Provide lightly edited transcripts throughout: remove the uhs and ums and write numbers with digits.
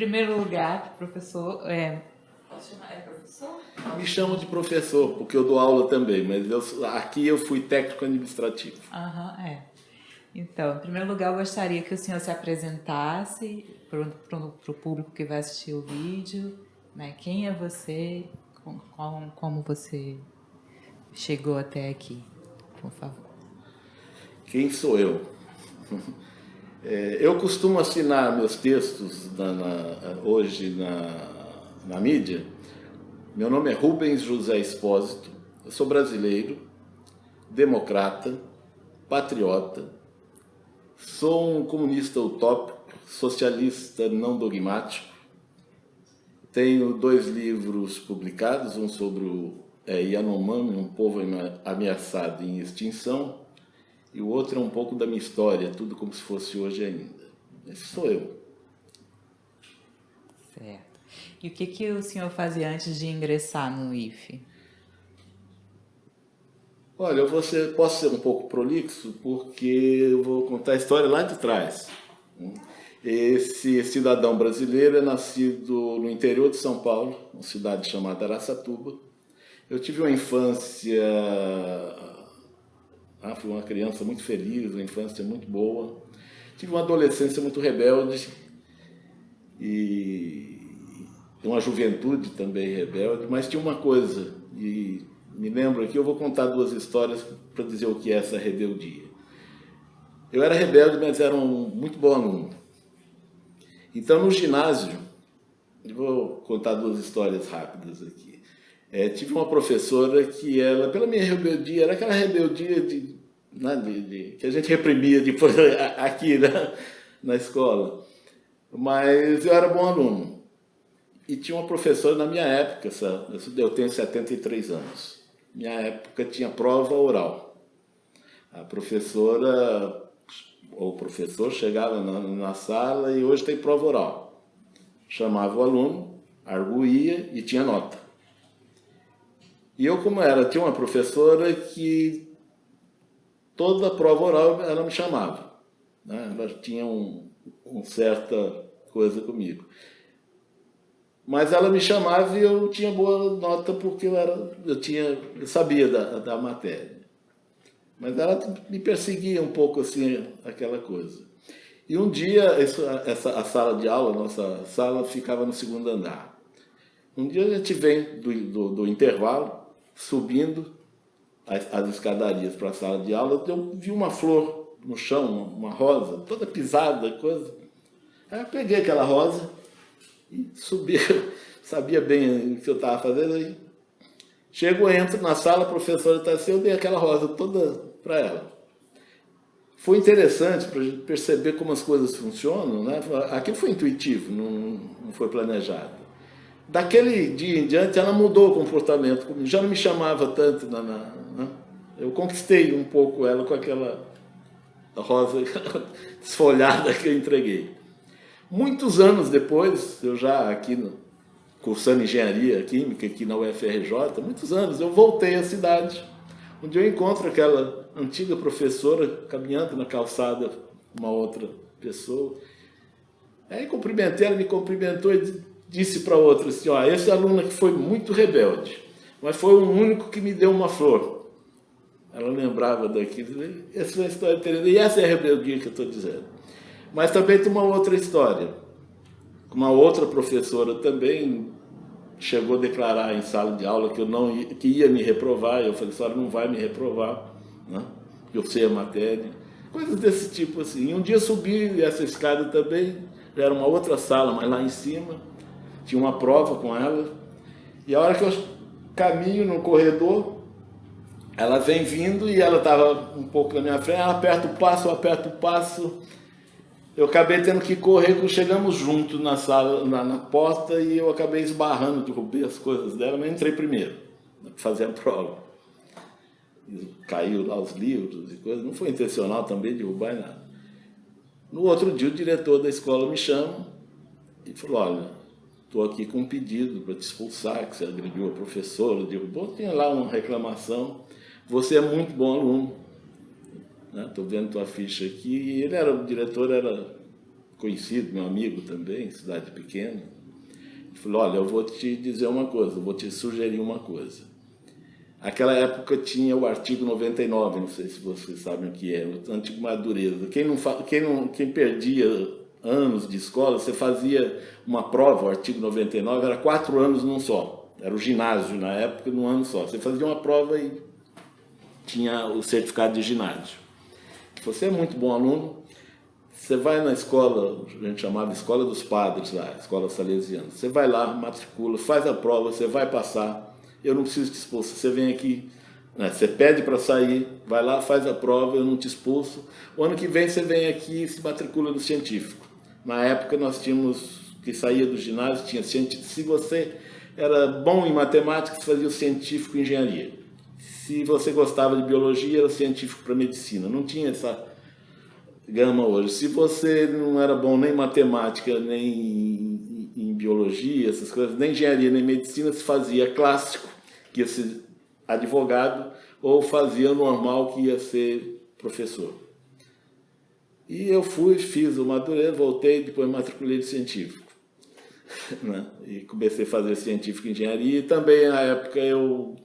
primeiro lugar, professor, posso chamar, professor? Me chamam de professor, porque eu dou aula também, mas aqui eu fui técnico administrativo. Então, em primeiro lugar, eu gostaria que o senhor se apresentasse para o público que vai assistir o vídeo, né? Quem é você, como você chegou até aqui, por favor. Quem sou eu? Eu costumo assinar meus textos hoje na mídia. Meu nome é Rubens José Expósito, eu sou brasileiro, democrata, patriota, sou um comunista utópico, socialista não dogmático. Tenho 2 livros publicados, um sobre o Yanomami, um povo ameaçado em extinção, e o outro é um pouco da minha história, tudo como se fosse hoje ainda. Esse sou eu. Certo. E o que o senhor fazia antes de ingressar no IFE? Olha, eu posso ser um pouco prolixo, porque eu vou contar a história lá de trás. Esse cidadão brasileiro é nascido no interior de São Paulo, uma cidade chamada Araçatuba. Eu tive uma infância... fui uma criança muito feliz, uma infância muito boa. Tive uma adolescência muito rebelde e uma juventude também rebelde, mas tinha uma coisa, e me lembro aqui, eu vou contar 2 histórias para dizer o que é essa rebeldia. Eu era rebelde, mas era um muito bom aluno. Então, no ginásio, eu vou contar 2 histórias rápidas aqui. Tive uma professora que ela, pela minha rebeldia, era aquela rebeldia que a gente reprimia depois aqui, né, na escola. Mas eu era bom aluno. E tinha uma professora na minha época, eu tenho 73 anos. Minha época tinha prova oral. A professora ou o professor chegava na sala e hoje tem prova oral. Chamava o aluno, arguía e tinha nota. E eu, tinha uma professora que toda a prova oral ela me chamava, né? Ela tinha uma certa coisa comigo. Mas ela me chamava e eu tinha boa nota porque eu sabia da matéria. Mas ela me perseguia um pouco assim, aquela coisa. E um dia, a sala de aula, nossa sala, ficava no 2º andar. Um dia a gente vem do intervalo, subindo as escadarias para a sala de aula, eu vi uma flor no chão, uma rosa, toda pisada, coisa. Aí eu peguei aquela rosa e subi, sabia bem o que eu estava fazendo. Aí entro na sala, a professora está assim, eu dei aquela rosa toda para ela. Foi interessante para a gente perceber como as coisas funcionam, né? Aquilo foi intuitivo, não foi planejado. Daquele dia em diante, ela mudou o comportamento comigo, já não me chamava tanto. Eu conquistei um pouco ela com aquela rosa desfolhada que eu entreguei. Muitos anos depois, eu já aqui cursando engenharia química aqui na UFRJ, muitos anos, eu voltei à cidade, onde eu encontro aquela antiga professora caminhando na calçada, uma outra pessoa. Aí cumprimentei, ela me cumprimentou e disse para outra assim, esse aluno que foi muito rebelde, mas foi o único que me deu uma flor. Ela lembrava daquilo. Essa é uma história interessante. E essa é a rebeldia que eu estou dizendo. Mas também tem uma outra história. Uma outra professora também chegou a declarar em sala de aula que ia me reprovar. Eu falei, a senhora não vai me reprovar, né? Eu sei a matéria. Coisas desse tipo assim. E um dia subi essa escada também, já era uma outra sala, mas lá em cima tinha uma prova com ela. E a hora que eu caminho no corredor, ela vem vindo e ela estava um pouco na minha frente, ela aperta o passo, eu aperto o passo. Eu acabei tendo que correr, quando chegamos juntos na sala, na porta, e eu acabei esbarrando, derrubei as coisas dela, mas entrei primeiro, para fazer a prova. E caiu lá os livros e coisas, não foi intencional também derrubar nada. No outro dia o diretor da escola me chama e falou, olha, estou aqui com um pedido para te expulsar, que você agrediu a professora, derrubou, tinha lá uma reclamação, você é muito bom aluno. Estou vendo tua ficha aqui. E o diretor era conhecido, meu amigo também, cidade pequena. Ele falou, olha, eu vou te dizer uma coisa, eu vou te sugerir uma coisa. Aquela época tinha o artigo 99, não sei se vocês sabem o que é, o antigo Madureza. Quem perdia anos de escola, você fazia uma prova, o artigo 99, era 4 anos num só. Era o ginásio na época, num ano só. Você fazia uma prova e tinha o certificado de ginásio. Se você é muito bom aluno, você vai na escola, a gente chamava Escola dos Padres lá, Escola Salesiana. Você vai lá, matricula, faz a prova, você vai passar. Eu não preciso te expulsar. Você vem aqui, né, você pede para sair, vai lá, faz a prova, eu não te expulso. O ano que vem você vem aqui e se matricula no científico. Na época nós tínhamos, que saía do ginásio, tinha científico. Se você era bom em matemática, você fazia o científico em engenharia. Se você gostava de biologia, era o científico para medicina. Não tinha essa gama hoje. Se você não era bom nem em matemática, nem em biologia, essas coisas, nem engenharia, nem medicina, se fazia clássico, que ia ser advogado, ou fazia normal, que ia ser professor. E eu fui, fiz o Madureza, voltei, depois matriculei de científico. Né? E comecei a fazer científico em engenharia, e também na época eu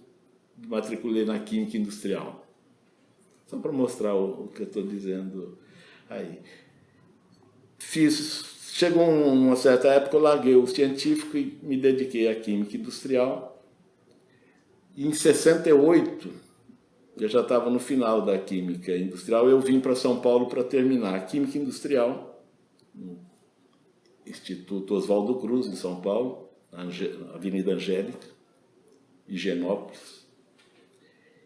matriculei na Química Industrial. Só para mostrar o que eu estou dizendo aí. Chegou uma certa época, eu larguei o científico e me dediquei à Química Industrial. E em 68, eu já estava no final da Química Industrial, eu vim para São Paulo para terminar a Química Industrial, no Instituto Oswaldo Cruz, em São Paulo, na Avenida Angélica, Higienópolis,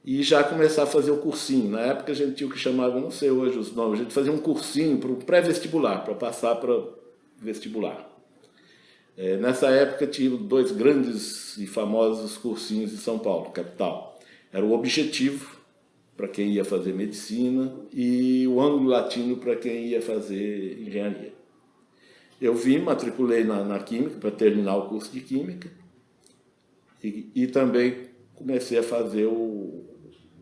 e já começar a fazer o cursinho. Na época a gente tinha o que chamava, não sei hoje os nomes, a gente fazia um cursinho para o pré-vestibular, para passar para vestibular. Nessa época tinha 2 grandes e famosos cursinhos em São Paulo, capital. Era o Objetivo, para quem ia fazer medicina, e o Anglo-Latino para quem ia fazer engenharia. Eu vim, matriculei na Química para terminar o curso de Química e também comecei a fazer o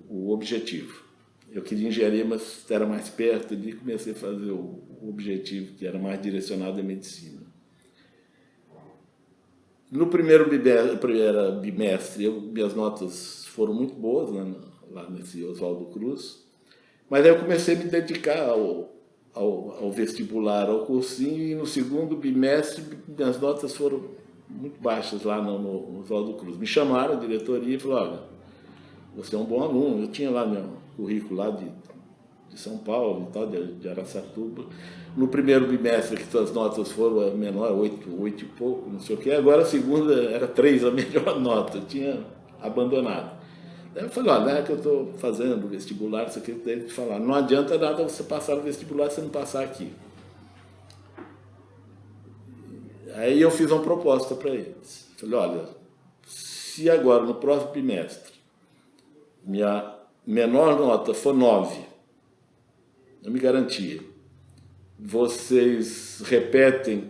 Objetivo. Eu queria engenharia, mas era mais perto, e comecei a fazer o Objetivo, que era mais direcionado à medicina. No primeiro bimestre, minhas notas foram muito boas, né, lá nesse Oswaldo Cruz, mas aí eu comecei a me dedicar ao vestibular, ao cursinho, e no segundo bimestre minhas notas foram muito baixas lá no Oswaldo Cruz. Me chamaram a diretoria e falaram, olha, você é um bom aluno. Eu tinha lá meu currículo lá de São Paulo e tal, de Araçatuba. No primeiro bimestre que suas notas foram menor, 8 e pouco, não sei o quê. Agora a segunda era 3, a melhor nota. Eu tinha abandonado. Daí eu falei, olha, que eu estou fazendo vestibular, isso aqui, tem que falar. Não adianta nada você passar no vestibular se você não passar aqui. Aí eu fiz uma proposta para eles. Falei, olha, se agora, no próximo bimestre, minha menor nota for 9, eu me garantia, vocês repetem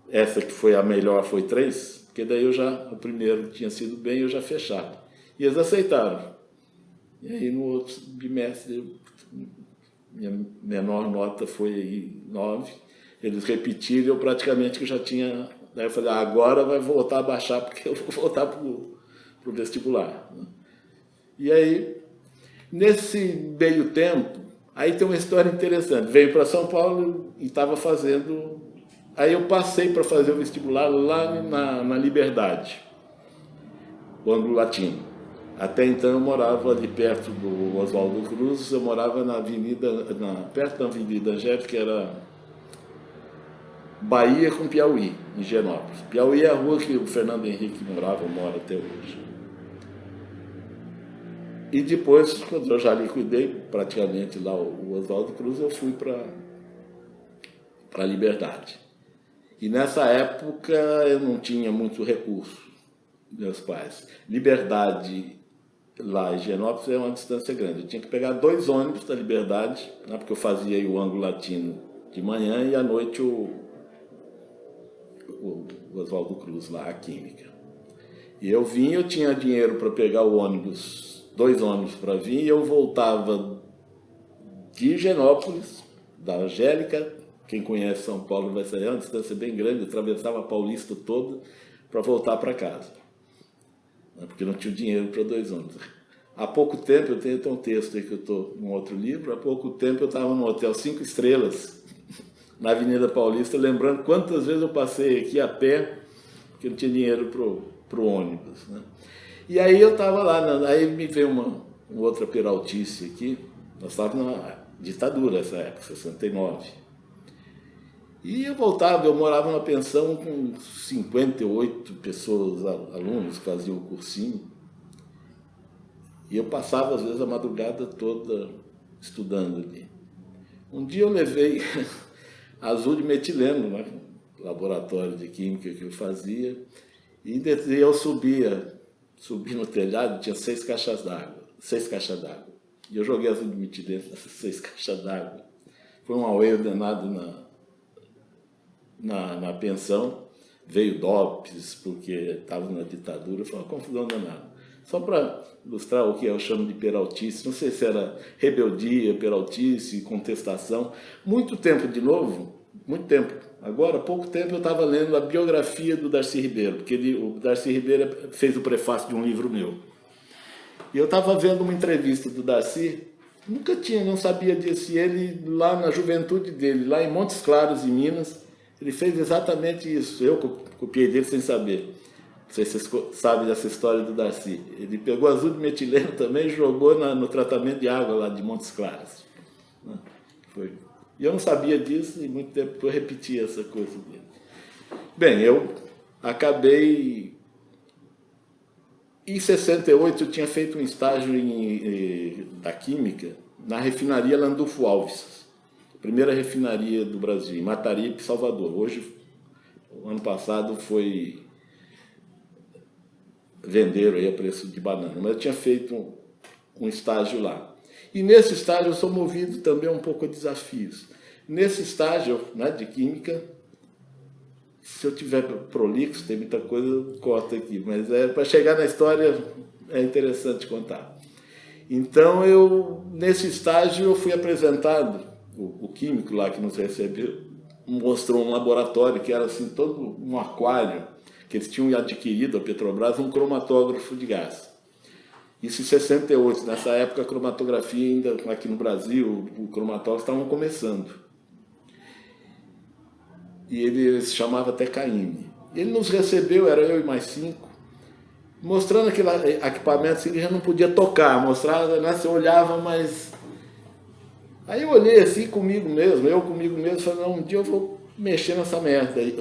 essa que foi a melhor, foi 3, porque daí o primeiro tinha sido bem, eu já fechava. E eles aceitaram. E aí no outro bimestre, minha menor nota foi aí 9, eles repetiram, eu praticamente já tinha. Daí eu falei, agora vai voltar a baixar, porque eu vou voltar para o vestibular. E aí, nesse meio tempo, aí tem uma história interessante. Veio para São Paulo e estava fazendo. Aí eu passei para fazer o vestibular lá na Liberdade, o Anglo-Latino. Até então eu morava ali perto do Oswaldo Cruz, eu morava na avenida, perto da Avenida Angélica, que era Bahia com Piauí, em Higienópolis. Piauí é a rua que o Fernando Henrique mora até hoje. E depois, quando eu já liquidei praticamente lá o Oswaldo Cruz, eu fui para a Liberdade. E nessa época eu não tinha muito recurso, meus pais. Liberdade, lá em Higienópolis, é uma distância grande. Eu tinha que pegar 2 ônibus da Liberdade, né, porque eu fazia aí o Anglo-Latino de manhã e à noite o Oswaldo Cruz, lá, a Química. E eu vim, eu tinha dinheiro para pegar o ônibus, 2 ônibus para vir, e eu voltava de Higienópolis, da Angélica, quem conhece São Paulo vai saber, é uma distância bem grande, eu atravessava a Paulista toda para voltar para casa, porque não tinha dinheiro para 2 ônibus. Há pouco tempo, eu tenho até um texto aí que eu estou num outro livro, há pouco tempo eu estava num hotel 5 estrelas, na Avenida Paulista, lembrando quantas vezes eu passei aqui a pé, porque não tinha dinheiro para o ônibus, né? E aí eu estava lá, aí me veio uma outra peraltice aqui, nós estávamos na ditadura nessa época, 69. E eu voltava, eu morava numa pensão com 58 pessoas, alunos que faziam o cursinho. E eu passava, às vezes, a madrugada toda estudando ali. Um dia eu levei azul de metileno, né, laboratório de química que eu fazia, e eu subi no telhado, tinha 6 caixas d'água. E eu joguei azul de metileno nessas 6 caixas d'água. Foi um auê danado na pensão. Veio DOPS, porque estava na ditadura, foi uma confusão danada. Só para ilustrar o que eu chamo de peraltice, não sei se era rebeldia, peraltice, contestação. Muito tempo de novo, muito tempo. Agora, há pouco tempo, eu estava lendo a biografia do Darcy Ribeiro, porque o Darcy Ribeiro fez o prefácio de um livro meu. E eu estava vendo uma entrevista do Darcy, não sabia disso, e ele, lá na juventude dele, lá em Montes Claros, em Minas, ele fez exatamente isso. Eu copiei dele sem saber. Não sei se vocês sabem dessa história do Darcy. Ele pegou azul de metileno também e jogou no tratamento de água lá de Montes Claros. Foi. E eu não sabia disso e muito tempo eu repetia essa coisa dele. Bem, eu acabei... Em 68 eu tinha feito um estágio da Química na refinaria Landulfo Alves, a primeira refinaria do Brasil, em Mataripe, Salvador. Hoje, o ano passado, foi venderam aí a preço de banana, mas eu tinha feito um estágio lá. E nesse estágio eu sou movido também um pouco a desafios. Nesse estágio, né, de Química, se eu tiver prolixo, tem muita coisa, corta aqui, mas para chegar na história é interessante contar. Então, nesse estágio, eu fui apresentado, o químico lá que nos recebeu, mostrou um laboratório que era assim, todo um aquário, que eles tinham adquirido, a Petrobras, um cromatógrafo de gás. Isso em 68, nessa época a cromatografia ainda, aqui no Brasil, o cromatógrafo estavam começando. E ele se chamava até Caymmi. Ele nos recebeu, era eu e mais 5, mostrando aquele equipamento assim, que já não podia tocar, mostrava, né, você olhava, mas... Aí eu olhei assim comigo mesmo, falei, não, um dia eu vou mexer nessa merda aí,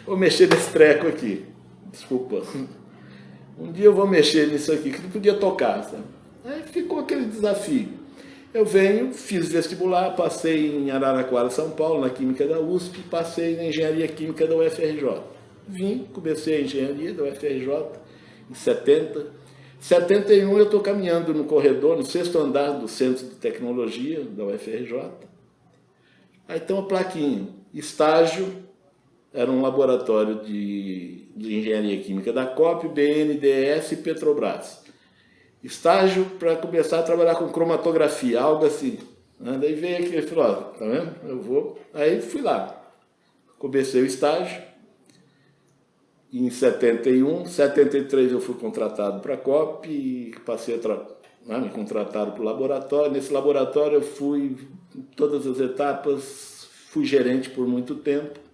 vou mexer nesse treco aqui, desculpa, um dia eu vou mexer nisso aqui, que não podia tocar, sabe? Aí ficou aquele desafio. Eu fiz vestibular, passei em Araraquara, São Paulo, na Química da USP, passei na Engenharia Química da UFRJ. Comecei a Engenharia da UFRJ em 70. Em 71 eu estou caminhando no corredor, no 6º andar do Centro de Tecnologia da UFRJ. Aí tem uma plaquinha, estágio, era um laboratório de Engenharia Química da COP, BNDES e Petrobras. Estágio para começar a trabalhar com cromatografia, algo assim. Daí veio aqui e falou, ó, tá vendo? Eu vou. Aí fui lá. Comecei o estágio. Em 71, 73 eu fui contratado para a COP e passei me contrataram para o laboratório. Nesse laboratório eu fui em todas as etapas, fui gerente por muito tempo.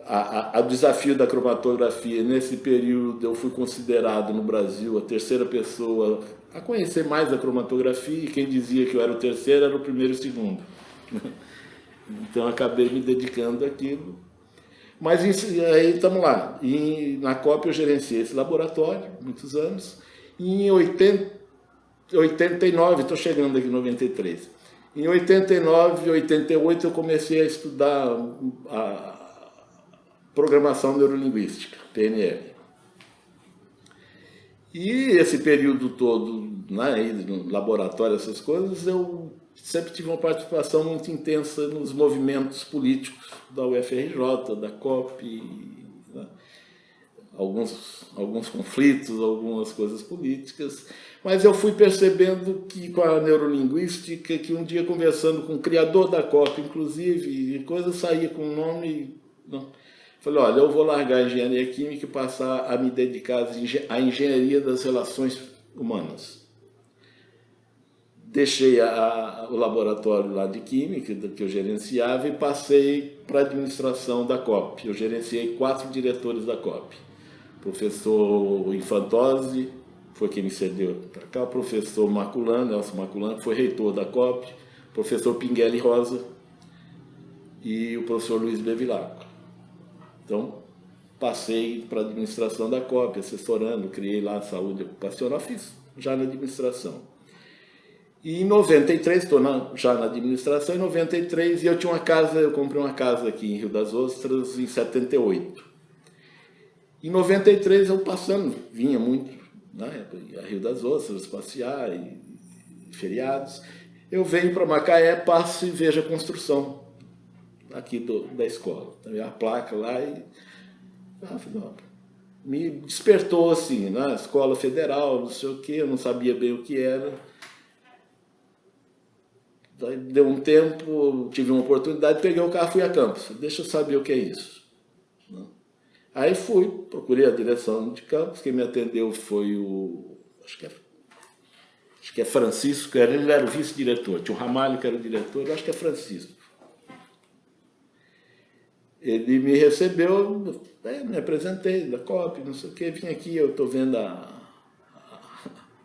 O desafio da cromatografia, nesse período eu fui considerado no Brasil a 3ª pessoa a conhecer mais a cromatografia, e quem dizia que eu era o 3º era o 1º e o 2º. Então acabei me dedicando àquilo. Mas aí estamos lá. E na COP eu gerenciei esse laboratório, muitos anos. E em 89, estou chegando aqui em 93. Em 89, 88 eu comecei a estudar a Programação Neurolinguística, PNL. E esse período todo, né, no laboratório, essas coisas, eu sempre tive uma participação muito intensa nos movimentos políticos da UFRJ, da COP. Né? alguns conflitos, algumas coisas políticas, mas eu fui percebendo que com a neurolinguística, que um dia conversando com o criador da COP, inclusive, coisa saía com o nome... Não. Falei, olha, eu vou largar a engenharia química e passar a me dedicar à engenharia das relações humanas. Deixei o laboratório lá de química que eu gerenciava e passei para a administração da COP. Eu gerenciei 4 diretores da COP. O professor Infantozzi foi quem me cedeu para cá, o professor Maculano, Nelson Maculano, que foi reitor da COP, o professor Pinguelli Rosa e o professor Luiz Bevilacqua. Então, passei para a administração da COP, assessorando, criei lá a saúde ocupacional, fiz já na administração. E em 93, estou já na administração, em 93, e eu tinha uma casa, eu comprei uma casa aqui em Rio das Ostras em 78. Em 93 eu passando, vinha muito, né, a Rio das Ostras, passear, e feriados. Eu venho para Macaé, passo e vejo a construção aqui da escola. A placa lá e me despertou assim, na escola federal, não sei o que, eu não sabia bem o que era. Deu um tempo, tive uma oportunidade, peguei o carro e fui a campus. Deixa eu saber o que é isso. Aí fui, procurei a direção de campus, quem me atendeu foi acho que é Francisco, ele era o vice-diretor, tinha o Ramalho que era o diretor, eu acho que é Francisco. Ele me recebeu, me apresentei da COP, não sei o que, vim aqui, eu estou vendo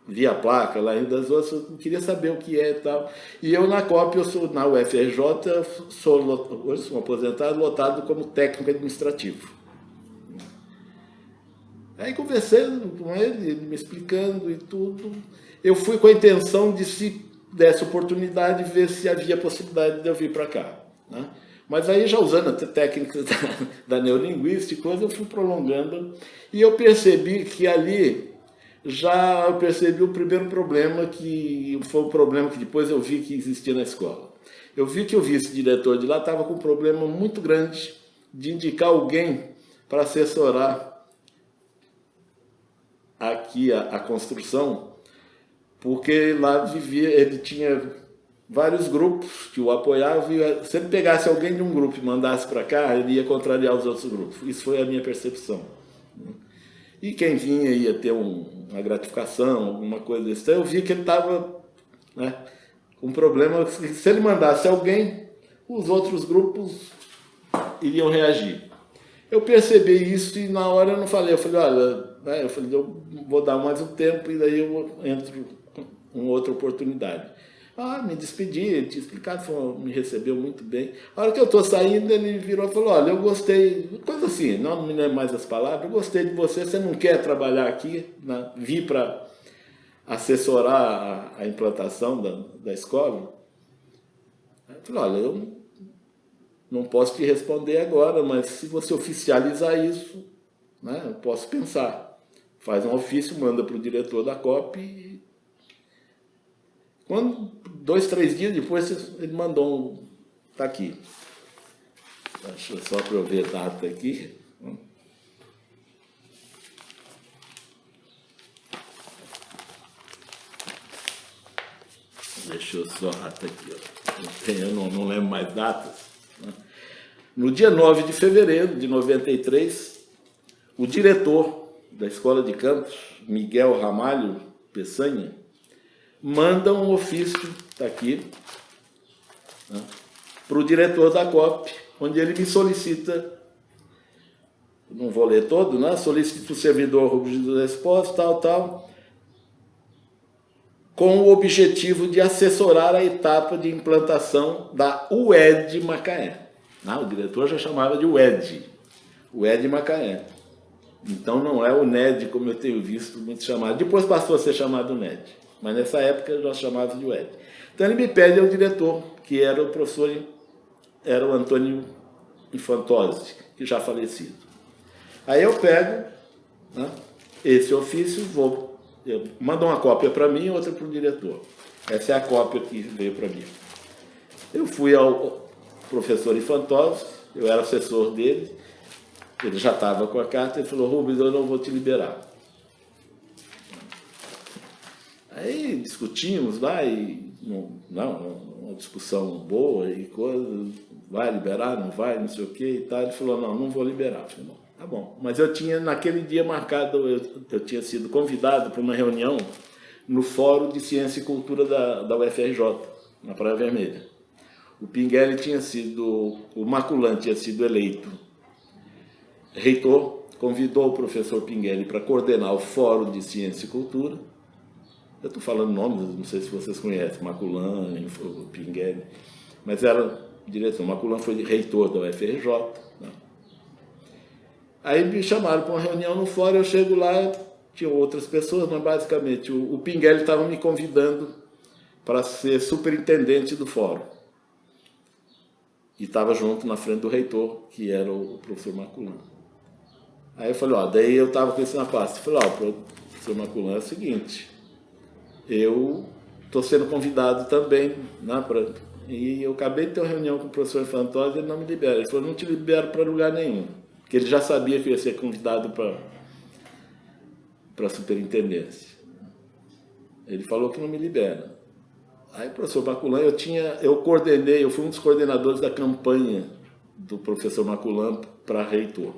vi a placa lá em Rio das Ostras, eu queria saber o que é e tal. E eu na COP, eu sou na UFRJ, hoje sou aposentado, lotado como técnico administrativo. Aí conversei com ele me explicando e tudo. Eu fui com a intenção de, se desse oportunidade, ver se havia possibilidade de eu vir para cá, né? Mas aí, já usando a técnica da neurolinguística, eu fui prolongando e eu percebi que ali eu percebi o primeiro problema, que foi o problema que depois eu vi que existia na escola. Eu vi que o vice-diretor de lá estava com um problema muito grande de indicar alguém para assessorar aqui a construção, porque lá ele tinha vários grupos que o apoiavam, e se ele pegasse alguém de um grupo e mandasse para cá, ele ia contrariar os outros grupos. Isso foi a minha percepção. E quem vinha ia ter uma gratificação, alguma coisa desse. Então eu vi que ele estava, né, com um problema. Se ele mandasse alguém, os outros grupos iriam reagir. Eu percebi isso e na hora eu não falei. Eu falei, olha, né, eu vou dar mais um tempo e daí eu entro com outra oportunidade. Me despedi, ele tinha explicado, me recebeu muito bem. A hora que eu estou saindo, ele virou e falou, olha, eu gostei, coisa assim, não me lembro mais as palavras, eu gostei de você não quer trabalhar aqui, né? Vi para assessorar a implantação da escola. Eu falei, olha, eu não posso te responder agora, mas se você oficializar isso, né, eu posso pensar. Faz um ofício, manda para o diretor da COP quando 2, 3 dias depois ele mandou tá aqui. Deixa eu só para eu ver a data aqui. Deixa eu só tá aqui, ó. Eu não lembro mais datas. No dia 9 de fevereiro de 93, o diretor da Escola de Campos, Miguel Ramalho Peçanha, manda um ofício, está aqui, né, para o diretor da COP, onde ele me solicita, não vou ler todo, né, solicita o servidor Rubens do Exposto, tal, com o objetivo de assessorar a etapa de implantação da UED Macaé. O diretor já chamava de UED Macaé. Então não é o NED, como eu tenho visto muito chamado. Depois passou a ser chamado NED, mas nessa época eu já chamava de UED. Então ele me pede ao diretor, que era o professor, era o Antônio Infantozzi, que já falecido. Aí eu pego, né, esse ofício, mando uma cópia para mim e outra para o diretor. Essa é a cópia que veio para mim. Eu fui ao professor Infantozzi, eu era assessor dele, Ele já estava com a carta, ele falou, Rubens, eu não vou te liberar. Aí discutimos lá, e uma discussão boa, e coisa, vai liberar, não vai, não sei o que e tal. Ele falou, não vou liberar. Eu falei, não, tá bom. Mas eu tinha, naquele dia marcado, eu tinha sido convidado para uma reunião no Fórum de Ciência e Cultura da UFRJ, na Praia Vermelha. O Pinguelli tinha sido, o Maculan tinha sido eleito reitor, convidou o professor Pinguelli para coordenar o Fórum de Ciência e Cultura. Eu estou falando nomes, não sei se vocês conhecem, Maculan, o Pinguelli, mas era direção. Maculan foi reitor da UFRJ. Né? Aí me chamaram para uma reunião no fórum, eu chego lá, tinha outras pessoas, mas basicamente o Pinguelli estava me convidando para ser superintendente do fórum. E estava junto na frente do reitor, que era o professor Maculan. Aí eu falei, daí eu estava com isso na pasta. Eu falei, professor Maculan, é o seguinte, eu estou sendo convidado também, né, e eu acabei de ter uma reunião com o professor Infantosa, ele não me libera. Ele falou, não te libero para lugar nenhum, porque ele já sabia que eu ia ser convidado para a superintendência. Ele falou que não me libera. Aí o professor Maculan, eu fui um dos coordenadores da campanha do professor Maculan para reitor.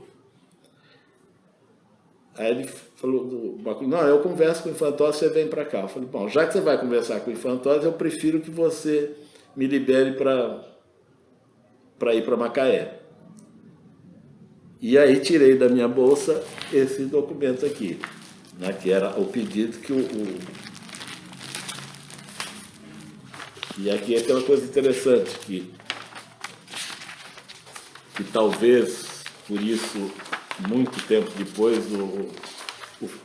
Aí ele falou, não, eu converso com o Infantosa, você vem para cá. Eu falei, bom, já que você vai conversar com o Infantosa, eu prefiro que você me libere para ir para Macaé. E aí tirei da minha bolsa esse documento aqui, né, que era o pedido que E aqui é aquela coisa interessante, que talvez, por isso, muito tempo depois,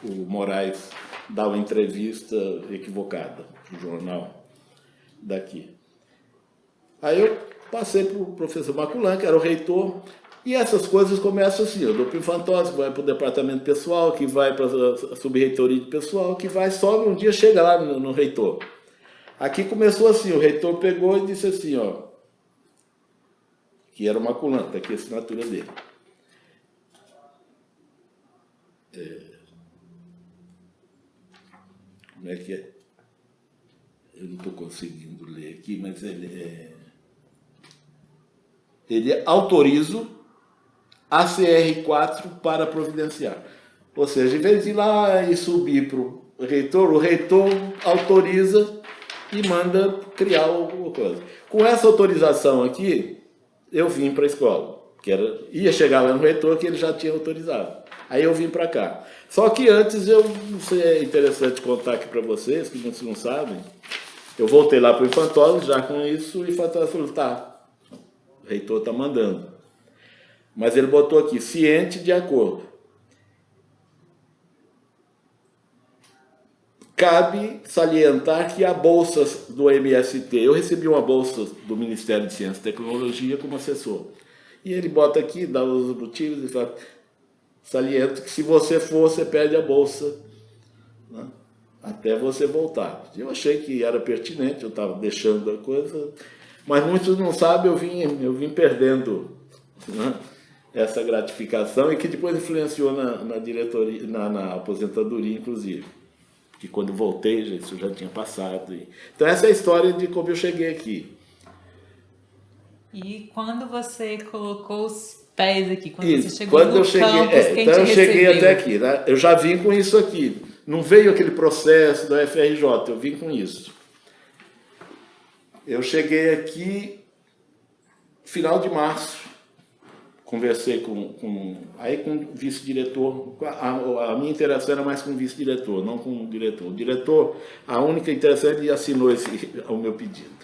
o Moraes dá uma entrevista equivocada no jornal daqui. Aí eu passei para o professor Maculan, que era o reitor, e essas coisas começam assim, eu dou para o Infantosa, que vai para o departamento pessoal, que vai para a subreitoria de pessoal, que vai, sobe, um dia chega lá no reitor. Aqui começou assim, o reitor pegou e disse assim, que era o Maculan, está aqui a assinatura dele. Como é que é? Eu não estou conseguindo ler aqui, mas ele autoriza a CR4 para providenciar. Ou seja, em vez de ir lá e subir para o reitor autoriza e manda criar alguma coisa. Com essa autorização aqui, eu vim para a escola, ia chegar lá no reitor que ele já tinha autorizado. Aí eu vim para cá. Só que antes, não sei, é interessante contar aqui para vocês, que muitos não sabem, eu voltei lá para o Infantosa, já com isso, e o Infantosa falou, tá, o reitor está mandando. Mas ele botou aqui, ciente de acordo. Cabe salientar que há bolsas do MST. Eu recebi uma bolsa do Ministério de Ciência e Tecnologia como assessor. E ele bota aqui, dá os motivos e fala, saliento que se você for, você perde a bolsa, né, até você voltar. Eu achei que era pertinente, eu estava deixando a coisa, mas muitos não sabem, eu vim perdendo, né, essa gratificação e que depois influenciou na diretoria, na aposentadoria, inclusive. Que quando voltei, isso já tinha passado. Então essa é a história de como eu cheguei aqui. E quando você colocou os pés aqui, quando Isso, você chegou no campus, então eu cheguei até aqui, né? Eu já vim com isso aqui. Não veio aquele processo da UFRJ, eu vim com isso. Eu cheguei aqui final de março. Conversei com o vice-diretor. A minha interação era mais com o vice-diretor, não com o diretor. O diretor, a única interação, ele assinou o meu pedido.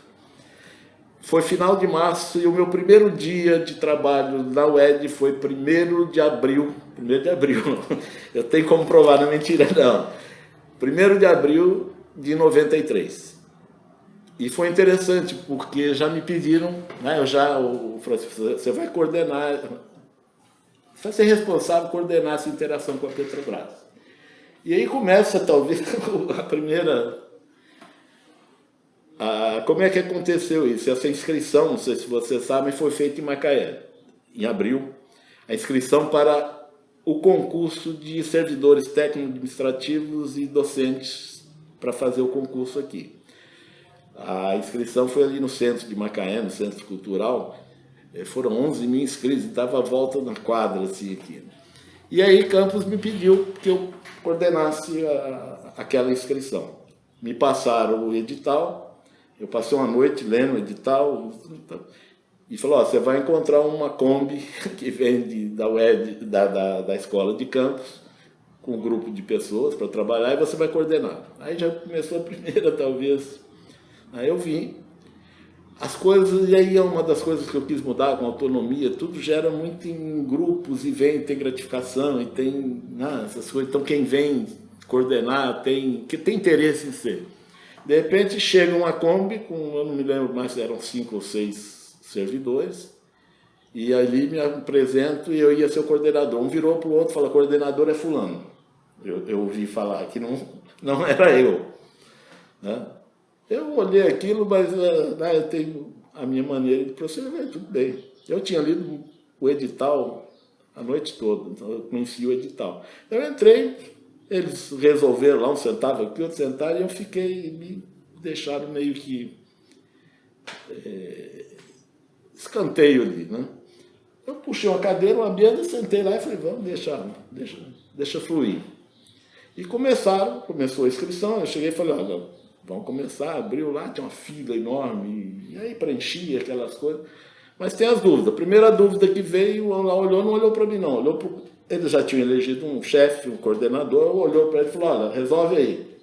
Foi final de março e o meu primeiro dia de trabalho na UED foi 1º de abril. 1º de abril, eu tenho como provar, não é mentira não. 1º de abril de 93. E foi interessante, porque já me pediram, né, você vai coordenar, você vai ser responsável por coordenar essa interação com a Petrobras. E aí começa, talvez, a primeira... como é que aconteceu isso? Essa inscrição, não sei se vocês sabem, foi feita em Macaé, em abril. a inscrição para o concurso de servidores técnico-administrativos e docentes para fazer o concurso aqui. A inscrição foi ali no centro de Macaé, no Centro Cultural. Foram 11 mil inscritos, estava à volta na quadra assim aqui. E aí Campos me pediu que eu coordenasse aquela inscrição. Me passaram o edital, eu passei uma noite lendo o edital e falou, ó, você vai encontrar uma Kombi que vem da escola de Campos, com um grupo de pessoas para trabalhar, e você vai coordenar. Aí já começou a primeira, talvez. Aí eu vim. As coisas, e aí é uma das coisas que eu quis mudar com a autonomia, tudo gera muito em grupos, e tem gratificação, e tem essas coisas. Então quem vem coordenar, que tem interesse em ser. De repente chega uma Kombi, eu não me lembro mais se eram 5 ou 6 servidores, e ali me apresento e eu ia ser o coordenador. Um virou para o outro e falou, coordenador é fulano. Eu ouvi falar que não era eu. Né? Eu olhei aquilo, mas eu tenho a minha maneira de proceder, tudo bem. Eu tinha lido o edital a noite toda, então eu conheci o edital. Então eu entrei, eles resolveram lá, um sentava aqui, outro sentava, e eu fiquei, me deixaram meio que escanteio ali, né? Eu puxei uma cadeira, uma mesa, sentei lá e falei, vamos deixa fluir. E começou a inscrição, eu cheguei e falei, olha, vamos começar, abriu lá, tinha uma fila enorme, e aí preenchia aquelas coisas. Mas tem as dúvidas. A primeira dúvida que veio, lá olhou, não olhou para mim não, olhou pro... Eles já tinham elegido um chefe, um coordenador, olhou para ele e falou, olha, resolve aí.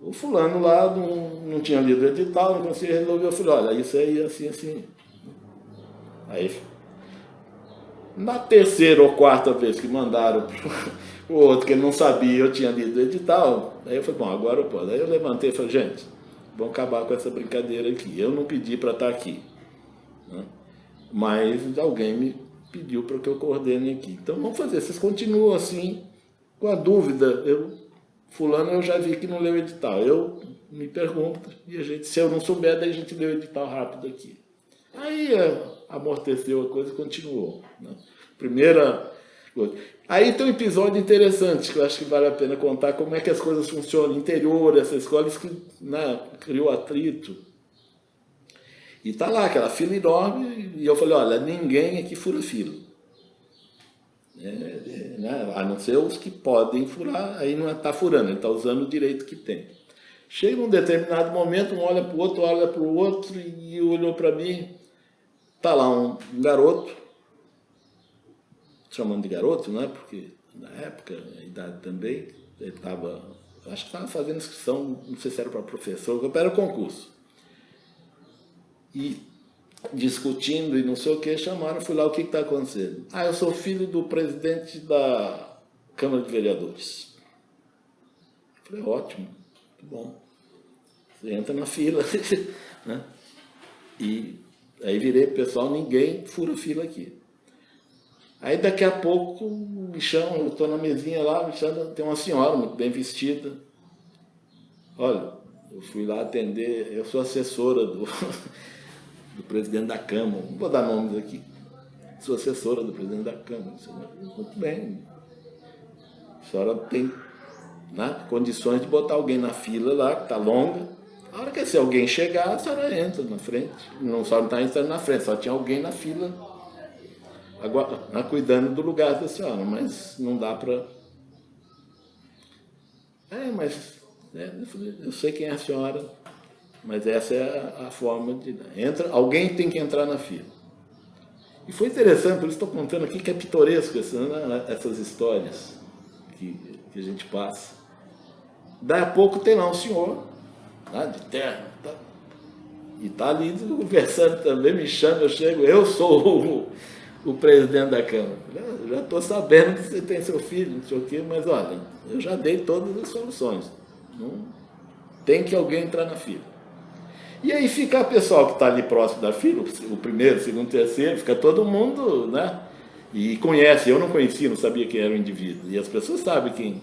O fulano lá não tinha lido o edital, não conseguia resolver, eu falei, olha, isso aí, assim. Aí, na terceira ou quarta vez que mandaram o outro que ele não sabia, eu tinha lido o edital, aí eu falei, bom, agora eu posso. Aí eu levantei e falei, gente, vamos acabar com essa brincadeira aqui. Eu não pedi para estar aqui, né? Mas alguém me pediu para que eu coordene aqui. Então vamos fazer, vocês continuam assim, com a dúvida, fulano eu já vi que não leu o edital. Eu me pergunto, e se eu não souber, daí a gente lê o edital rápido aqui. Aí amorteceu a coisa e continuou, né? Primeira coisa. Aí tem um episódio interessante, que eu acho que vale a pena contar, como é que as coisas funcionam. Interior, essa escola criou atrito. E tá lá, aquela fila enorme, e eu falei, olha, ninguém aqui fura fila. A não ser os que podem furar, aí não está furando, ele está usando o direito que tem. Chega um determinado momento, um olha para o outro, e olhou para mim, tá lá um garoto, chamando de garoto, né? Porque na época, a idade também, ele acho que estava fazendo inscrição, não sei se era para professor, era concurso. E discutindo e não sei o que, chamaram, fui lá, o que está acontecendo? Eu sou filho do presidente da Câmara de Vereadores. Eu falei, ótimo, muito bom. Você entra na fila, né? E aí virei pro pessoal, ninguém fura fila aqui. Aí daqui a pouco me chamam, eu estou na mesinha lá, me chamam, tem uma senhora muito bem vestida. Olha, eu fui lá atender, eu sou assessora do presidente da Câmara, não vou dar nomes aqui, sou assessora do presidente da Câmara. Muito bem, a senhora tem condições de botar alguém na fila lá, que está longa. A hora que se alguém chegar, a senhora entra na frente. Não só não está entrando na frente, só tinha alguém na fila agora, cuidando do lugar da senhora, mas não dá para... eu sei quem é a senhora, mas essa é a forma de... alguém tem que entrar na fila. E foi interessante, por isso estou contando aqui que é pitoresco essas histórias que a gente passa. Daí a pouco tem lá um senhor, de terno, e está ali conversando também, me chama, eu chego, eu sou o presidente da Câmara. Eu já estou sabendo que você tem seu filho, não sei o quê, mas olha, eu já dei todas as soluções. Não tem que alguém entrar na fila. E aí fica o pessoal que está ali próximo da fila, o primeiro, o segundo, o terceiro, fica todo mundo, né? E conhece, eu não conhecia, não sabia quem era o indivíduo. E as pessoas sabem quem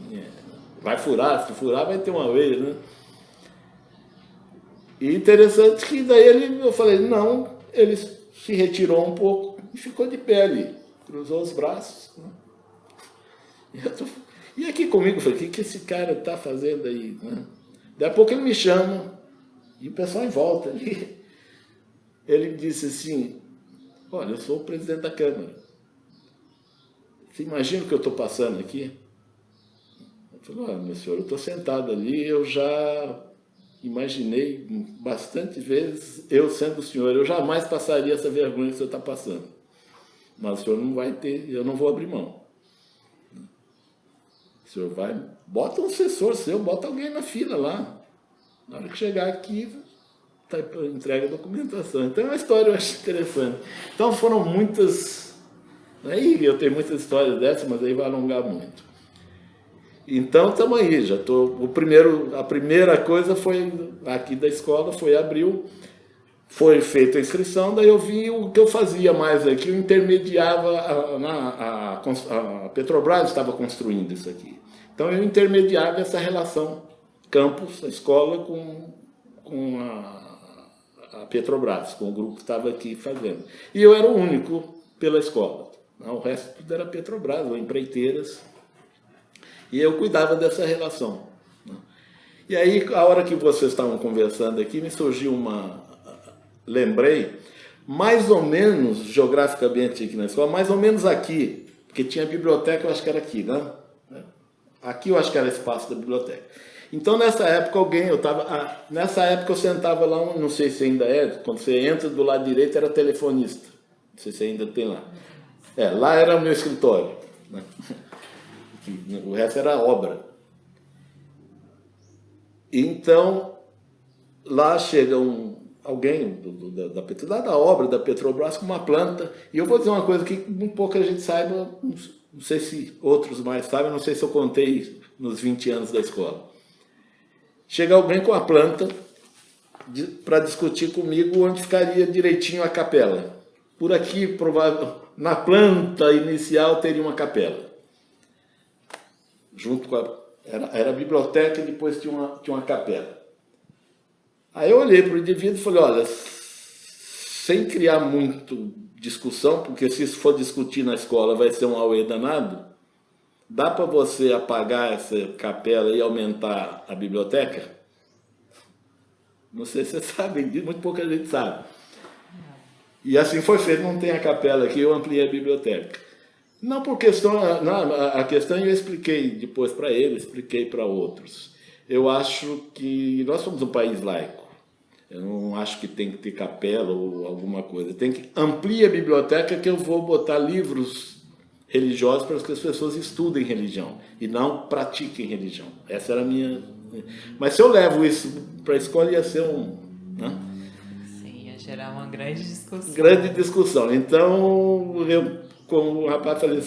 vai furar, se furar vai ter uma vez, né? E interessante que daí eu falei, não, ele se retirou um pouco e ficou de pé ali. cruzou os braços. Né? E aqui comigo, eu falei, o que esse cara está fazendo aí? Né? Daí a pouco ele me chama, e o pessoal em volta. Ele disse assim, olha, eu sou o presidente da Câmara. Você imagina o que eu estou passando aqui? Eu falei, olha, meu senhor, eu estou sentado ali, eu já imaginei bastante vezes, eu sendo o senhor, eu jamais passaria essa vergonha que o senhor está passando. Mas o senhor não vai ter, eu não vou abrir mão. O senhor vai, bota um assessor seu, bota alguém na fila lá. Na hora que chegar aqui, tá, entrega a documentação. Então é uma história, eu acho interessante. Então foram muitas, aí eu tenho muitas histórias dessas, mas aí vai alongar muito. Então estamos aí, já tô, a primeira coisa foi aqui da escola, foi abril, foi feita a inscrição, daí eu vi o que eu fazia mais aqui, eu intermediava, a Petrobras estava construindo isso aqui. Então eu intermediava essa relação campus, a escola, com a Petrobras, com o grupo que estava aqui fazendo. E eu era o único pela escola, o resto tudo era Petrobras, ou empreiteiras. E eu cuidava dessa relação. E aí, a hora que vocês estavam conversando aqui, me surgiu lembrei, mais ou menos, geograficamente aqui na escola, mais ou menos aqui, porque tinha a biblioteca, eu acho que era aqui, né? Aqui eu acho que era espaço da biblioteca. Então, nessa época, nessa época eu sentava lá, não sei se ainda é, quando você entra do lado direito, era telefonista. Não sei se ainda tem lá. Lá era o meu escritório, né? O resto era obra. Então, lá chega alguém da obra, da Petrobras, com uma planta, e eu vou dizer uma coisa que um pouco a gente saiba, não sei se outros mais sabem, não sei se eu contei nos 20 anos da escola. Chega alguém com a planta para discutir comigo onde ficaria direitinho a capela. Por aqui, provável, na planta inicial, teria uma capela. Junto com era a biblioteca e depois tinha uma capela. Aí eu olhei para o indivíduo e falei, olha, sem criar muito discussão, porque se isso for discutir na escola vai ser um auê danado, dá para você apagar essa capela e aumentar a biblioteca? Não sei se você sabe, muito pouca gente sabe. E assim foi feito, não tem a capela aqui, eu ampliei a biblioteca. Não por questão, a questão eu expliquei depois para ele, expliquei para outros. Eu acho que nós somos um país laico. Eu não acho que tem que ter capela ou alguma coisa. Tem que ampliar a biblioteca, que eu vou botar livros religiosos para que as pessoas estudem religião e não pratiquem religião. Essa era a minha... Mas se eu levo isso para a escola, ia ser né? Sim, ia gerar uma grande discussão. Grande discussão. Então, como o rapaz falou,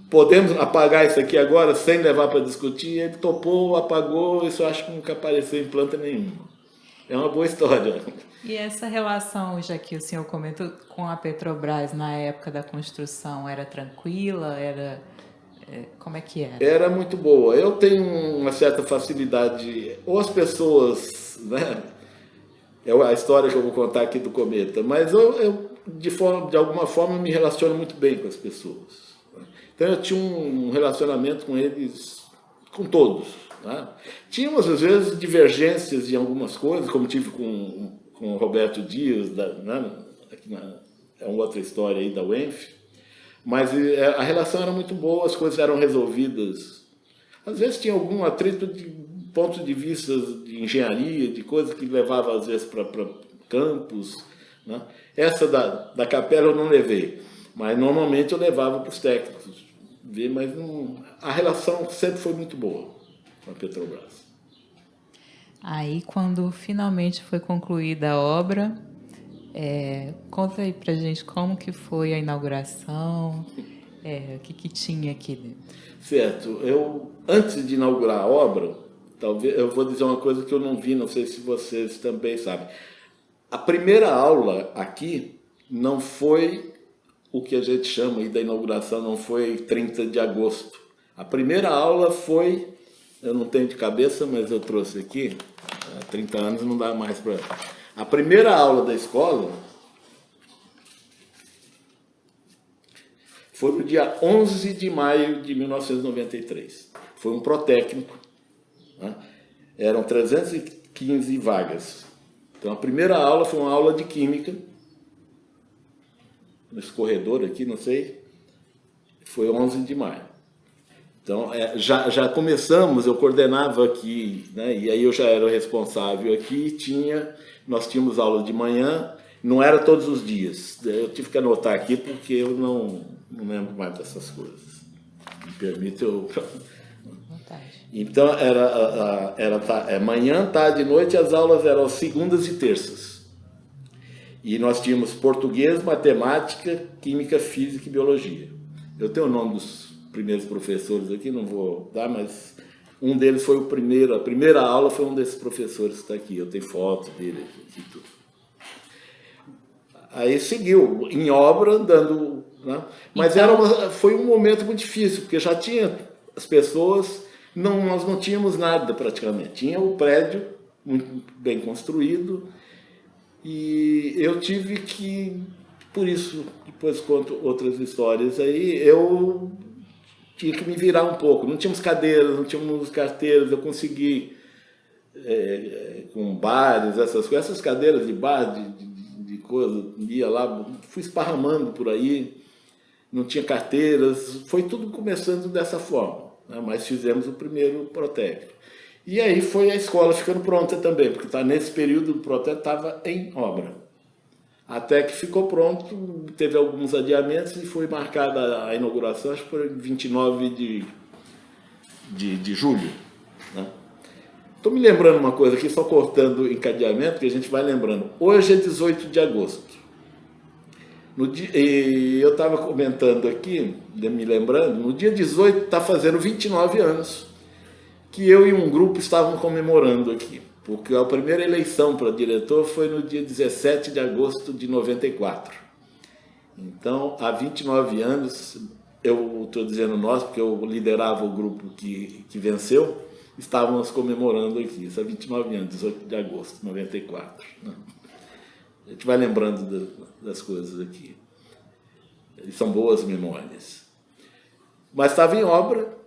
podemos apagar isso aqui agora sem levar para discutir? Ele topou, apagou, isso eu acho que nunca apareceu em planta nenhuma. É uma boa história. E essa relação, já que o senhor comentou, com a Petrobras na época da construção, era tranquila? Como é que era? Era muito boa. Eu tenho uma certa facilidade, ou as pessoas, né? É a história que eu vou contar aqui do Cometa, mas eu de alguma forma me relaciono muito bem com as pessoas. Então eu tinha um relacionamento com eles, com todos. Né? Tínhamos às vezes divergências em algumas coisas, como tive com o Roberto Dias, é uma outra história aí da UENF, mas a relação era muito boa, as coisas eram resolvidas. Às vezes tinha algum atrito de pontos de vista de engenharia, de coisas que levava às vezes para campos. Né? Essa da capela eu não levei, mas normalmente eu levava para os técnicos. Mas a relação sempre foi muito boa com a Petrobras. Aí, quando finalmente foi concluída a obra, conta aí pra gente como que foi a inauguração, o que tinha aqui dentro. Certo. Antes de inaugurar a obra, talvez eu vou dizer uma coisa que eu não vi, não sei se vocês também sabem. A primeira aula aqui não foi o que a gente chama aí da inauguração, não foi 30 de agosto. A primeira aula foi, eu não tenho de cabeça, mas eu trouxe aqui, há 30 anos não dá mais para... A primeira aula da escola foi no dia 11 de maio de 1993. Foi um protécnico, né? Eram 315 vagas. Então, a primeira aula foi uma aula de química, nesse corredor aqui, não sei, foi 11 de maio. Então, já começamos, eu coordenava aqui, né? E aí eu já era o responsável aqui, nós tínhamos aula de manhã, não era todos os dias. Eu tive que anotar aqui porque eu não lembro mais dessas coisas. Me permite eu... Então, era manhã, tarde e noite, as aulas eram segundas e terças. E nós tínhamos português, matemática, química, física e biologia. Eu tenho o nome dos primeiros professores aqui, não vou dar, mas um deles foi o primeiro, a primeira aula foi um desses professores que está aqui. Eu tenho foto dele aqui e tudo. Aí seguiu, em obra, dando... Né? Mas foi um momento muito difícil, porque já tinha as pessoas... nós não tínhamos nada praticamente. Tinha o prédio muito bem construído e eu tive que, por isso, depois conto outras histórias aí, eu tinha que me virar um pouco. Não tínhamos cadeiras, não tínhamos carteiras, eu consegui, com bares, essas cadeiras de bar, de coisa, ia lá, fui esparramando por aí, não tinha carteiras, foi tudo começando dessa forma. Mas fizemos o primeiro protécnico. E aí foi a escola ficando pronta também, porque nesse período o protécnico estava em obra. Até que ficou pronto, teve alguns adiamentos e foi marcada a inauguração, acho que foi 29 de julho. Estou me lembrando uma coisa aqui, só cortando o encadeamento, que a gente vai lembrando. Hoje é 18 de agosto. Eu estava comentando aqui, me lembrando, no dia 18 está fazendo 29 anos que eu e um grupo estavam comemorando aqui, porque a primeira eleição para diretor foi no dia 17 de agosto de 94. Então, há 29 anos, eu estou dizendo nós, porque eu liderava o grupo que venceu, estávamos comemorando aqui, isso há 29 anos, 18 de agosto de 94. Né? A gente vai lembrando das coisas aqui. São boas memórias. Mas estava em obra,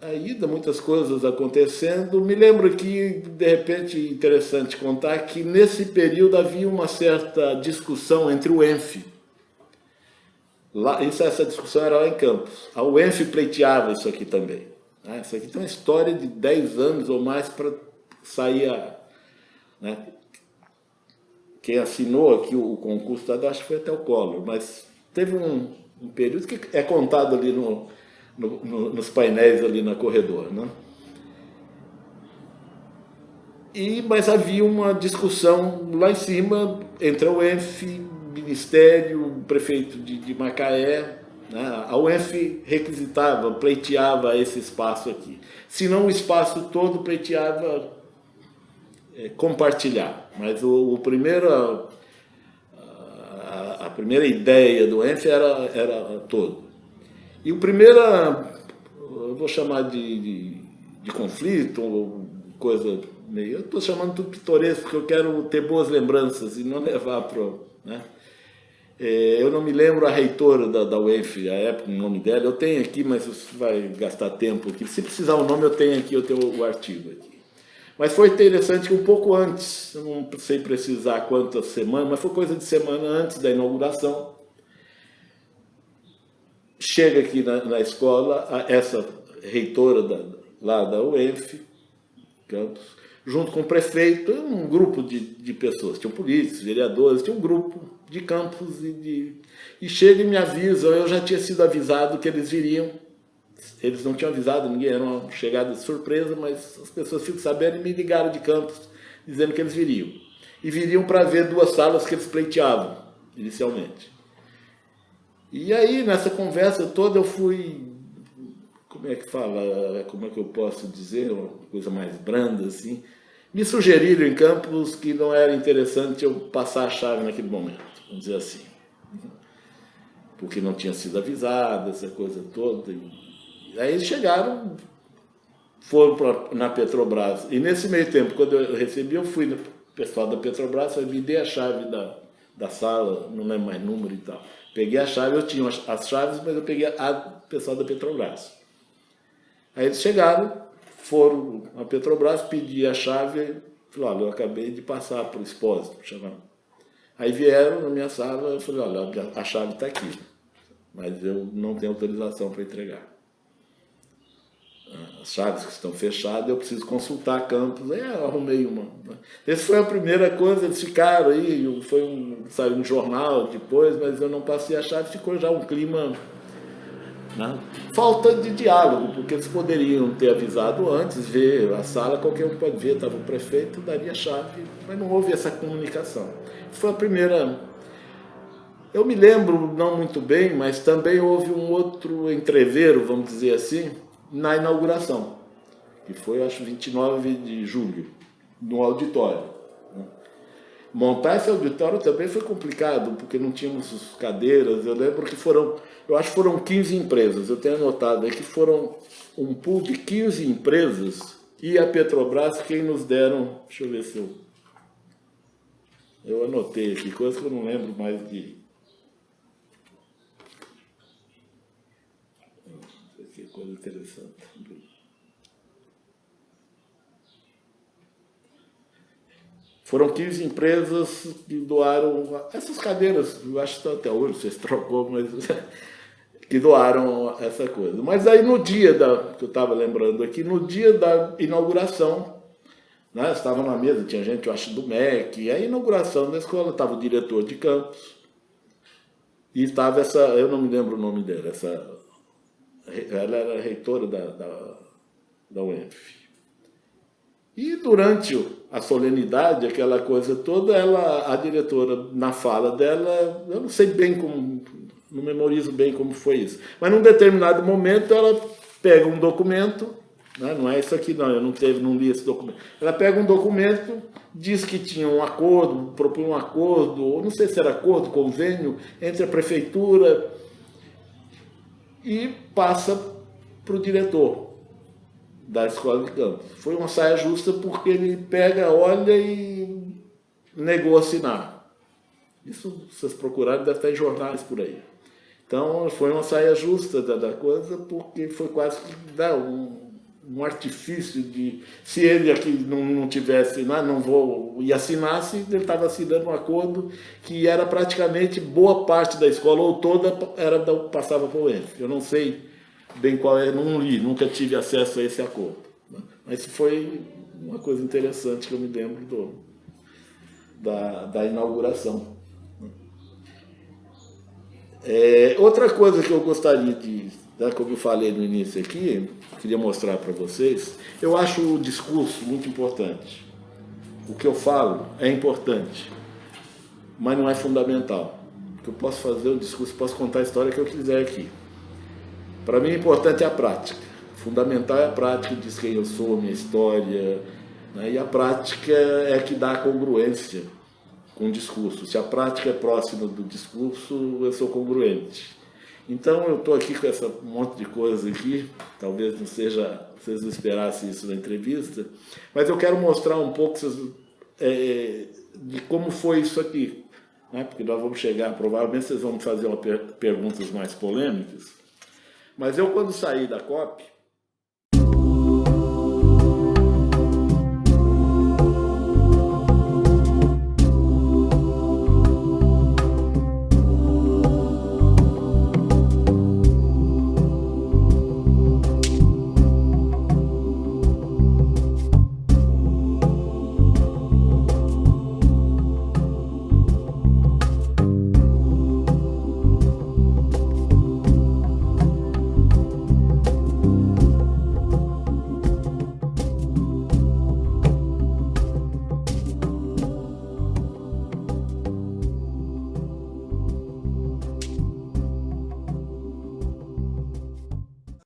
ainda muitas coisas acontecendo. Me lembro que, de repente, interessante contar que nesse período havia uma certa discussão entre o ENF. Essa discussão era lá em Campos. A UENF pleiteava isso aqui também. Isso aqui tem uma história de 10 anos ou mais para sair né? Quem assinou aqui o concurso, acho que foi até o Collor, mas teve um período que é contado ali nos painéis ali na corredor, né? Mas havia uma discussão lá em cima entre a UENF, Ministério, o prefeito de Macaé, né? A UENF requisitava, pleiteava esse espaço aqui. Se não o espaço todo, pleiteava compartilhar, mas a primeira ideia do ENF era todo. E o primeiro, eu vou chamar de conflito, ou coisa meio... Eu estou chamando tudo pitoresco, porque eu quero ter boas lembranças e não levar para... Né? Eu não me lembro a reitora da UENF, a época, o nome dela, eu tenho aqui, mas você vai gastar tempo aqui. Se precisar o nome, eu tenho aqui, eu tenho o artigo aqui. Mas foi interessante que um pouco antes, eu não sei precisar quantas semanas, mas foi coisa de semana antes da inauguração, chega aqui na escola essa reitora lá da UENF, Campos, junto com o prefeito, um grupo de pessoas, tinham políticos, vereadores, tinha um grupo de Campos e chega e me avisa, eu já tinha sido avisado que eles viriam. Eles não tinham avisado ninguém, era uma chegada de surpresa, mas as pessoas ficam sabendo e me ligaram de Campos, dizendo que eles viriam. E viriam para ver 2 salas que eles pleiteavam, inicialmente. E aí, nessa conversa toda, eu fui... Como é que fala? Como é que eu posso dizer? Uma coisa mais branda, assim. Me sugeriram em Campos que não era interessante eu passar a chave naquele momento, vamos dizer assim. Porque não tinha sido avisado, essa coisa toda. Aí eles chegaram, foram na Petrobras. E nesse meio tempo, quando eu recebi, eu fui no pessoal da Petrobras, me dei a chave da sala, não lembro mais número e tal. Peguei a chave, eu tinha as chaves, mas eu peguei a pessoal da Petrobras. Aí eles chegaram, foram à Petrobras, pedi a chave, falei, olha, eu acabei de passar para o Expósito, chamar. Aí vieram na minha sala, eu falei, olha, a chave está aqui, mas eu não tenho autorização para entregar. As chaves que estão fechadas, eu preciso consultar a campus. Aí eu arrumei uma. Essa foi a primeira coisa, eles ficaram aí, saiu um jornal depois, mas eu não passei a chave, ficou já um clima, né? Falta de diálogo, porque eles poderiam ter avisado antes, ver a sala, qualquer um pode ver, estava o prefeito, daria a chave, mas não houve essa comunicação. Foi a primeira. Eu me lembro, não muito bem, mas também houve um outro entreveiro, vamos dizer assim, na inauguração, que foi, acho, 29 de julho, no auditório. Montar esse auditório também foi complicado, porque não tínhamos cadeiras. Eu lembro que eu acho que foram 15 empresas, eu tenho anotado aí que foram um pool de 15 empresas, e a Petrobras quem nos deram, deixa eu ver se eu anotei aqui, coisa que eu não lembro mais de... Que coisa interessante. Foram 15 empresas que doaram essas cadeiras, eu acho que até hoje vocês trocou, mas que doaram essa coisa. Mas aí no dia que eu estava lembrando aqui, no dia da inauguração, né, estava na mesa, tinha gente, eu acho, do MEC, e a inauguração da escola, estava o diretor de campus, e estava eu não me lembro o nome dela, ela era reitora da UENF. E durante a solenidade, aquela coisa toda, a diretora, na fala dela, eu não sei bem como, não memorizo bem como foi isso, mas num determinado momento ela pega um documento, né, não é isso aqui não, eu não li esse documento, ela pega um documento, diz que tinha um acordo, propõe um acordo, ou não sei se era acordo, convênio, entre a prefeitura, e passa para o diretor da escola de campus. Foi uma saia justa porque ele pega, olha e negou assinar. Isso, se vocês procurarem, deve estar em jornais por aí. Então, foi uma saia justa da coisa, porque foi quase que um artifício de... Se ele aqui não tivesse, não vou, e assinasse, ele estava assinando um acordo que era praticamente boa parte da escola, ou toda, passava para o ENF. Eu não sei bem qual é, não li, nunca tive acesso a esse acordo. Mas foi uma coisa interessante que eu me lembro da inauguração. Outra coisa que eu gostaria como eu falei no início aqui, queria mostrar para vocês, eu acho o discurso muito importante. O que eu falo é importante, mas não é fundamental. Porque eu posso fazer o discurso, posso contar a história que eu quiser aqui. Para mim, o importante é a prática. Fundamental é a prática, diz quem eu sou, minha história, né? E a prática é que dá a congruência com o discurso. Se a prática é próxima do discurso, eu sou congruente. Então, eu estou aqui com essa monte de coisa aqui, talvez não seja, vocês não esperassem isso na entrevista, mas eu quero mostrar um pouco de como foi isso aqui, né? Porque nós vamos chegar, provavelmente vocês vão fazer perguntas mais polêmicas, mas eu, quando saí da COP,